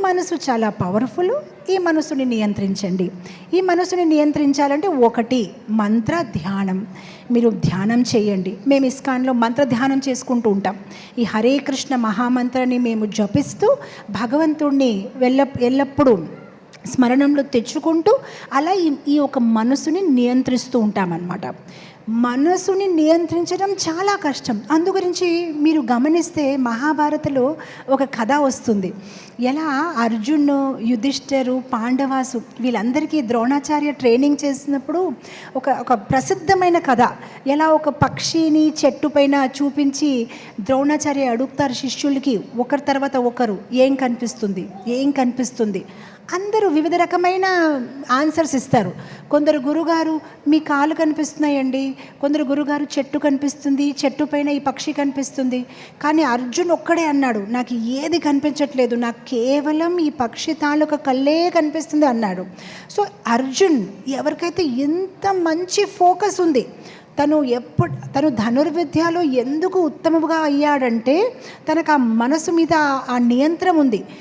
మనసు చాలా పవర్ఫుల్. ఈ మనసుని నియంత్రించండి. ఈ మనసుని నియంత్రించాలంటే ఒకటి మంత్ర ధ్యానం. మీరు ధ్యానం చేయండి. మేము ఇస్కాన్లో మంత్ర ధ్యానం చేసుకుంటూ ఉంటాం. ఈ హరే కృష్ణ మహామంత్రాన్ని మేము జపిస్తూ భగవంతుణ్ణి ఎల్లప్పుడూ స్మరణంలో తెచ్చుకుంటూ అలా ఈ ఒక మనసుని నియంత్రిస్తూ ఉంటామన్నమాట. మనసుని నియంత్రించడం చాలా కష్టం. అందుగురించి మీరు గమనిస్తే మహాభారతలో ఒక కథ వస్తుంది. ఎలా అర్జున్, యుధిష్ఠిరు, పాండవాసు వీళ్ళందరికీ ద్రోణాచార్య ట్రైనింగ్ చేసినప్పుడు ఒక ప్రసిద్ధమైన కథ. ఎలా ఒక పక్షిని చెట్టు పైన చూపించి ద్రోణాచార్య అడుగుతారు శిష్యులకి, ఒకరి తర్వాత ఒకరు ఏం కనిపిస్తుంది. అందరూ వివిధ రకమైన ఆన్సర్స్ ఇస్తారు. కొందరు గురుగారు మీ కాలు కనిపిస్తున్నాయండి, కొందరు గురుగారు చెట్టు కనిపిస్తుంది, చెట్టు పైన ఈ పక్షి కనిపిస్తుంది. కానీ అర్జున్ ఒక్కడే అన్నాడు, నాకు ఏది కనిపించట్లేదు, నాకు కేవలం ఈ పక్షి తాలూకా కళ్ళే కనిపిస్తుంది అన్నాడు. సో అర్జున్ ఎవరికైతే ఎంత మంచి ఫోకస్ ఉంది, తను ధనుర్విద్యలో ఎందుకు ఉత్తమముగా అయ్యాడంటే తనకు ఆ మనసు మీద ఆ నియంత్రణ ఉంది.